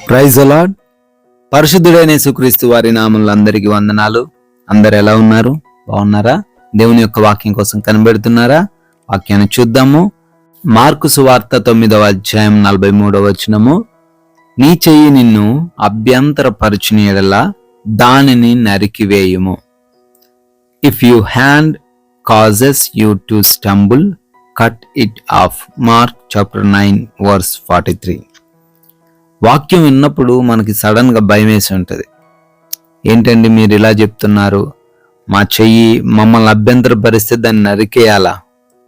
Praise the lord. పరిశుద్ధుడైన యేసుక్రీస్తు వారి నామములో అందరికీ వందనాలు. అందరు ఎలా ఉన్నారు? బాగున్నారా? దేవుని యొక్క వాక్యం కోసం కనిపెడుతున్నారా? వాక్యాన్ని చూద్దాము. మార్కు సువార్త 9వ అధ్యాయం 43వ వచనము. నీ చెయ్యి నిన్ను అభ్యంతరపరచుని యెడల దానిని నరికివేయుము. If you hand causes you to stumble, cut it off. Mark chapter 9 verse 43. వాక్యం విన్నప్పుడు మనకి సడన్ గా భయం వేసి ఉంటుంది. ఏంటండి మీరు ఇలా చెప్తున్నారు? మా చెయ్యి మమ్మల్ని అభ్యంతరపరిస్తే దాన్ని నరికేయాలా?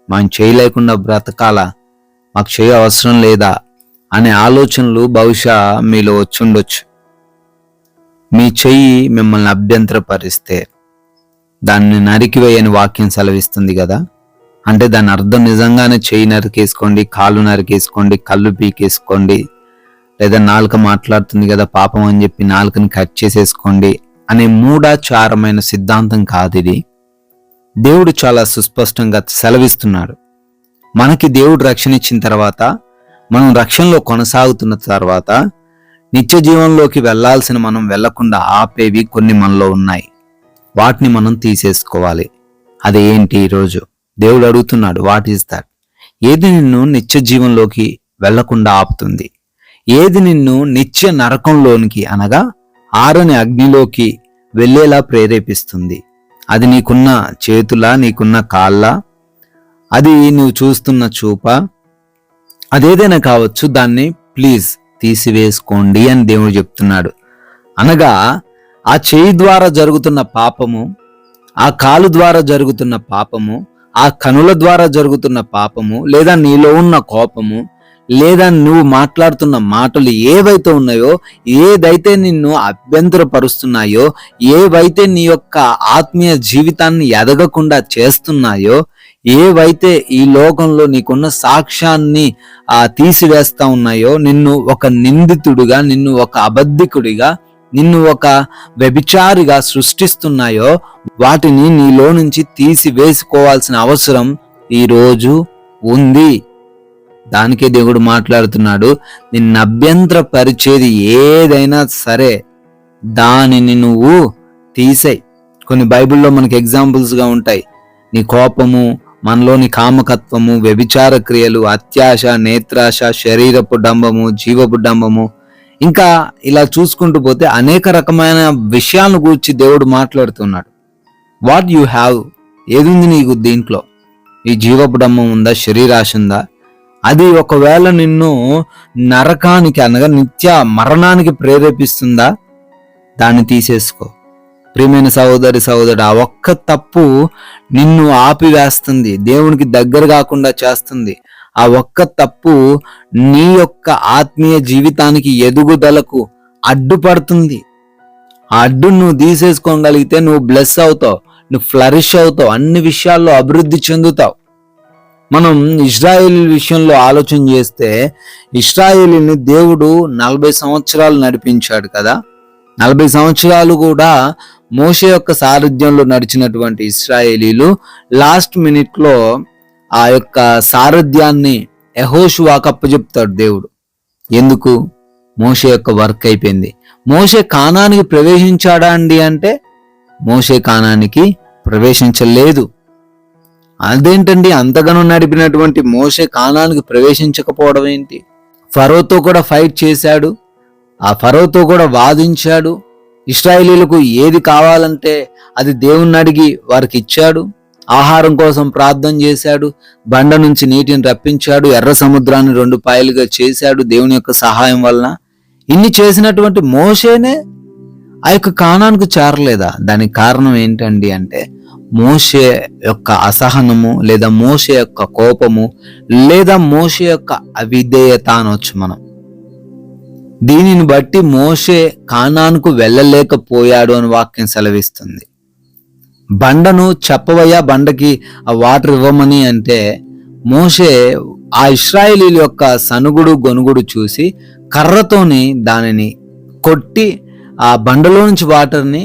మనం చెయ్యి లేకుండా బ్రతకాలా? మాకు చెయ్యి అవసరం లేదా అనే ఆలోచనలు బహుశా మీలో వచ్చుండొచ్చు. మీ చెయ్యి మిమ్మల్ని అభ్యంతరపరిస్తే దాన్ని నరికివేయని వాక్యం సెలవిస్తుంది కదా. అంటే దాని అర్థం నిజంగానే చెయ్యి నరికేసుకోండి, కాళ్ళు నరికేసుకోండి, కళ్ళు పీకేసుకోండి, లేదా నాలుక మాట్లాడుతుంది కదా పాపం అని చెప్పి నాలుకని కట్ చేసేసుకోండి అనే మూఢాచారమైన సిద్ధాంతం కాదు ఇది. దేవుడు చాలా సుస్పష్టంగా సెలవిస్తున్నాడు. మనకి దేవుడు రక్షణ ఇచ్చిన తర్వాత, మనం రక్షణలో కొనసాగుతున్న తర్వాత, నిత్య జీవంలోకి వెళ్లాల్సిన మనం వెళ్లకుండా ఆపేవి కొన్ని మనలో ఉన్నాయి. వాటిని మనం తీసేసుకోవాలి. అది ఏంటి? ఈరోజు దేవుడు అడుగుతున్నాడు, వాట్ ఈస్ దట్? ఏది నిన్ను నిత్య జీవంలోకి వెళ్లకుండా ఆపుతుంది? ఏది నిన్ను నిత్య నరకంలోనికి అనగా ఆరని అగ్నిలోకి వెళ్ళేలా ప్రేరేపిస్తుంది? అది నీకున్న చేతులా, నీకున్న కాళ్ళ, అది నువ్వు చూస్తున్న చూప, అదేదైనా కావచ్చు. దాన్ని ప్లీజ్ తీసివేసుకోండి అని దేవుడు చెప్తున్నాడు. అనగా ఆ చేయి ద్వారా జరుగుతున్న పాపము, ఆ కాలు ద్వారా జరుగుతున్న పాపము, ఆ కనుల ద్వారా జరుగుతున్న పాపము, లేదా నీలో ఉన్న కోపము, లేదా నువ్వు మాట్లాడుతున్న మాటలు ఏవైతే ఉన్నాయో, ఏదైతే నిన్ను అభ్యంతరపరుస్తున్నాయో, ఏవైతే నీ యొక్క ఆత్మీయ జీవితాన్ని ఎదగకుండా చేస్తున్నాయో, ఏవైతే ఈ లోకంలో నీకున్న సాక్ష్యాన్ని తీసివేస్తా ఉన్నాయో, నిన్ను ఒక నిందితుడిగా, నిన్ను ఒక అబద్ధికుడిగా, నిన్ను ఒక వ్యభిచారిగా సృష్టిస్తున్నాయో, వాటిని నీలో నుంచి తీసివేసుకోవాల్సిన అవసరం ఈరోజు ఉంది. దానికే దేవుడు మాట్లాడుతున్నాడు, నిన్ను అభ్యంతరపరిచేది ఏదైనా సరే దానిని నువ్వు తీసేయ్. కొన్ని బైబిల్లో మనకి ఎగ్జాంపుల్స్ గా ఉంటాయి. నీ కోపము, మనలోని కామకత్వము, వ్యభిచార క్రియలు, అత్యాశ, నేత్రాశ, శరీరపు డంబము, జీవపు డంబము, ఇంకా ఇలా చూసుకుంటూ పోతే అనేక రకమైన విషయాలను గురించి దేవుడు మాట్లాడుతున్నాడు. వాట్ యు హ్యావ్, ఏది ఉంది నీకు దీంట్లో? ఈ జీవపు డంబం ఉందా? శరీరాశ ఉందా? అది ఒకవేళ నిన్ను నరకానికి అనగా నిత్య మరణానికి ప్రేరేపిస్తుందా? దాన్ని తీసేసుకో. ప్రియమైన సహోదరి సహోదరుడు, ఆ ఒక్క తప్పు నిన్ను ఆపివేస్తుంది, దేవునికి దగ్గర కాకుండా చేస్తుంది. ఆ ఒక్క తప్పు నీ యొక్క ఆత్మీయ జీవితానికి ఎదుగుదలకు అడ్డుపడుతుంది. ఆ అడ్డు నువ్వు తీసేసుకోగలిగితే నువ్వు బ్లెస్ అవుతావు, నువ్వు ఫ్లరిష్ అవుతావు, అన్ని విషయాల్లో అభివృద్ధి చెందుతావు. మనం ఇశ్రాయేలు విషయంలో ఆలోచన చేస్తే, ఇశ్రాయేలుని దేవుడు 40 సంవత్సరాలు నడిపించాడు కదా. 40 సంవత్సరాలు కూడా మోషే యొక్క సారథ్యంలో నడిచినటువంటి ఇశ్రాయేలీలు లాస్ట్ మినిట్ లో ఆ యొక్క సారథ్యాన్ని యెహోషువాకు అప్పచెప్తాడు దేవుడు. ఎందుకు? మోషే యొక్క వర్క్ అయిపోయింది. మోషే కానానికి ప్రవేశించాడా అండి అంటే, మోషే కానానికి ప్రవేశించలేదు. అదేంటండి, అంతగానో నడిపినటువంటి మోషే కానానికి ప్రవేశించకపోవడం ఏంటి? ఫరోతో కూడా ఫైట్ చేశాడు, ఆ ఫరోతో కూడా వాదించాడు. ఇశ్రాయేలీలకు ఏది కావాలంటే అది దేవుణ్ణి అడిగి వారికి ఇచ్చాడు. ఆహారం కోసం ప్రార్థన చేశాడు, బండ నుంచి నీటిని రప్పించాడు, ఎర్ర సముద్రాన్ని 2 పాయలుగా చేశాడు దేవుని యొక్క సహాయం వలన. ఇన్ని చేసినటువంటి మోషేనే ఆ యొక్క కానానికి చేరలేదా? దానికి కారణం ఏంటండి అంటే, మోషే యొక్క అసహనము, లేదా మోషే యొక్క కోపము, లేదా మోషే యొక్క అవిధేయత అనొచ్చు మనం. దీనిని బట్టి మోషే కానానుకు వెళ్ళలేకపోయాడు అని వాక్యం సెలవిస్తుంది. బండను చెప్పవయ్యా, బండకి ఆ వాటర్ ఇవ్వమని అంటే, మోషే ఆ ఇశ్రాయేలీల యొక్క సనుగుడు గొనుగుడు చూసి కర్రతోని దానిని కొట్టి ఆ బండలో నుంచి వాటర్ని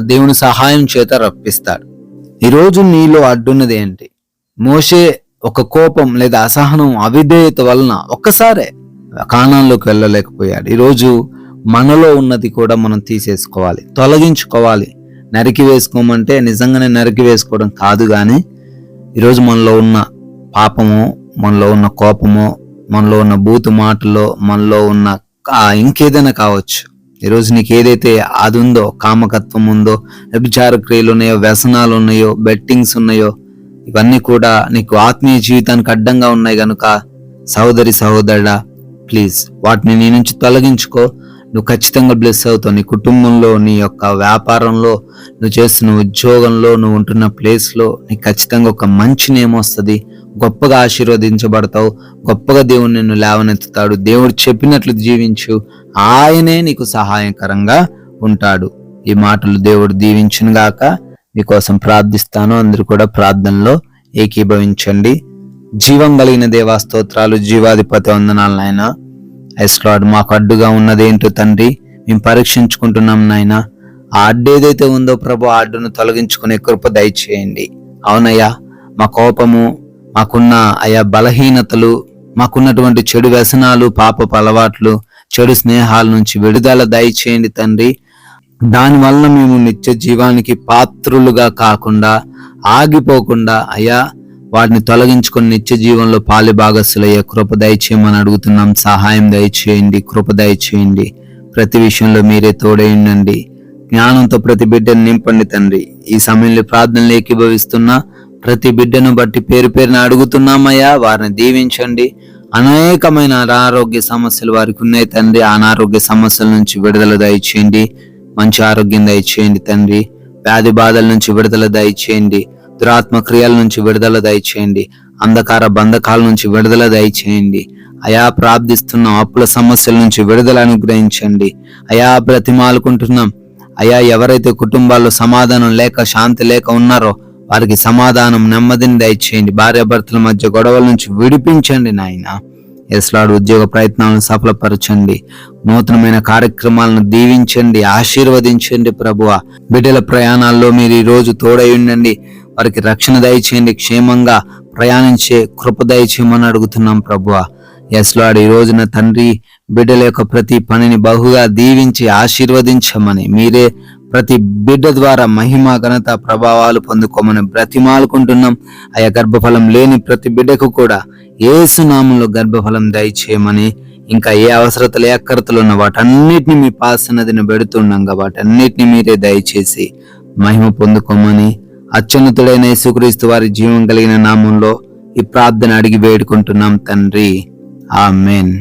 దేవుని సహాయం చేత రప్పిస్తాడు. ఈరోజు నీలో అడ్డున్నది ఏంటి? మోషే ఒక కోపం లేదా అసహనం, అవిధేయత వలన ఒక్కసారే కానాన్లోకి వెళ్ళలేకపోయాడు. ఈరోజు మనలో ఉన్నది కూడా మనం తీసేసుకోవాలి, తొలగించుకోవాలి. నరికి వేసుకోమంటే నిజంగానే నరికి వేసుకోవడం కాదు, కానీ ఈరోజు మనలో ఉన్న పాపము, మనలో ఉన్న కోపము, మనలో ఉన్న బూతు మాటలో, మనలో ఉన్న ఇంకేదైనా కావచ్చు. ఈరోజు నీకు ఏదైతే అది ఉందో, కామకత్వం ఉందో, వ్యభిచార క్రియలు ఉన్నాయో, వ్యసనాలు ఉన్నాయో, బెట్టింగ్స్ ఉన్నాయో, ఇవన్నీ కూడా నీకు ఆత్మీయ జీవితానికి అడ్డంగా ఉన్నాయి కనుక సహోదరి సహోదరుడా, ప్లీజ్ వాటిని నీ నుంచి తొలగించుకో. నువ్వు ఖచ్చితంగా బ్లెస్ అవుతావు. నీ కుటుంబంలో, నీ యొక్క వ్యాపారంలో, నువ్వు చేస్తున్న ఉద్యోగంలో, నువ్వు ఉంటున్న ప్లేస్లో నీకు ఖచ్చితంగా ఒక మంచి నేమ్ వస్తుంది. గొప్పగా ఆశీర్వదించబడతావు. గొప్పగా దేవుడు నిన్ను లేవనెత్తుతాడు. దేవుడు చెప్పినట్లు జీవించు, ఆయనే నీకు సహాయకరంగా ఉంటాడు. ఈ మాటలు దేవుడు దీవించును గాక. మీకోసం ప్రార్థిస్తాను. అందరూ కూడా ప్రార్థనలో ఏకీభవించండి. జీవం కలిగిన దేవా స్తోత్రాలు, జీవాధిపతి వందనాలు నాయన. ఎస్ లార్డ్, మాకు అడ్డుగా ఉన్నదేంటో తండ్రి మేము పరీక్షించుకుంటున్నాం నాయన. ఆ అడ్డు ఏదైతే ఉందో ప్రభు, ఆ అడ్డును తొలగించుకునే కృప దయచేయండి. అవునయ్యా, మా కోపము, మాకున్న అయా బలహీనతలు, మాకున్నటువంటి చెడు వ్యసనాలు, పాపపు అలవాట్లు, చెడు స్నేహాల నుంచి విడుదల దయచేయండి తండ్రి. దాని వలన మేము నిత్య జీవానికి పాత్రులుగా కాకుండా, ఆగిపోకుండా అయ్యా వాటిని తొలగించుకొని నిత్య జీవంలో పాలి భాగస్సులయ్యే కృప దయచేయమని అడుగుతున్నాం. సహాయం దయచేయండి, కృప దయచేయండి. ప్రతి విషయంలో మీరే తోడైండండి. జ్ఞానంతో ప్రతి బిడ్డను నింపండి తండ్రి. ఈ సమయంలో ప్రార్థనలు ఏకీభవిస్తున్నా ప్రతి బిడ్డను బట్టి పేరు పేరున అడుగుతున్నామయ్యా, వారిని దీవించండి. అనేకమైన అనారోగ్య సమస్యలు వారికి ఉన్నాయి తండ్రి. అనారోగ్య సమస్యల నుంచి విడుదల దయచేయండి. మంచి ఆరోగ్యం దయచేయండి తండ్రి. వ్యాధి బాధల నుంచి విడుదల దయచేయండి. దురాత్మ క్రియల నుంచి విడుదల దయచేయండి. అంధకార బంధకాల నుంచి విడుదల దయచేయండి. అయా ప్రార్థిస్తున్న అప్పుల సమస్యల నుంచి విడుదల అనుగ్రహించండి. అయా బ్రతిమాలుకుంటున్నాం అయా, ఎవరైతే కుటుంబాల్లో సమాధానం లేక, శాంతి లేక ఉన్నారో వారికి సమాధానం, నెమ్మదిని దయచేయండి. భార్యాభర్తల మధ్య గొడవల నుంచి విడిపించండి నాయన. ఎస్లాడు ఉద్యోగ ప్రయత్నాలను సఫలపరచండి. నూతనమైన కార్యక్రమాలను దీవించండి, ఆశీర్వదించండి ప్రభువ. బిడ్డల ప్రయాణాల్లో మీరు ఈ రోజు తోడై ఉండండి. వారికి రక్షణ దయచేయండి. క్షేమంగా ప్రయాణించే కృప దయచేయమని అడుగుతున్నాం ప్రభువ. ఎస్లాడు ఈ రోజున తండ్రి బిడ్డల యొక్క ప్రతి పనిని బహుగా దీవించి ఆశీర్వదించమని, మీరే ప్రతి బిడ్డ ద్వారా మహిమ, ఘనత, ప్రభావాలు పొందుకోమని బ్రతిమాలుకుంటున్నాం. ఆయా గర్భఫలం లేని ప్రతి బిడ్డకు కూడా యేసు నామములో గర్భఫలం దయచేయమని, ఇంకా ఏ అవసరతలు, ఏ అక్కరతలు ఉన్న వాటన్నిటిని మీ పాసనదిని పెడుతుండగా వాటన్నిటిని మీరే దయచేసి మహిమ పొందుకోమని అత్యున్నతుడైన యేసుక్రీస్తు వారి జీవం కలిగిన నామంలో ఈ ప్రార్థన అడిగి వేడుకుంటున్నాం తండ్రి. ఆమేన్.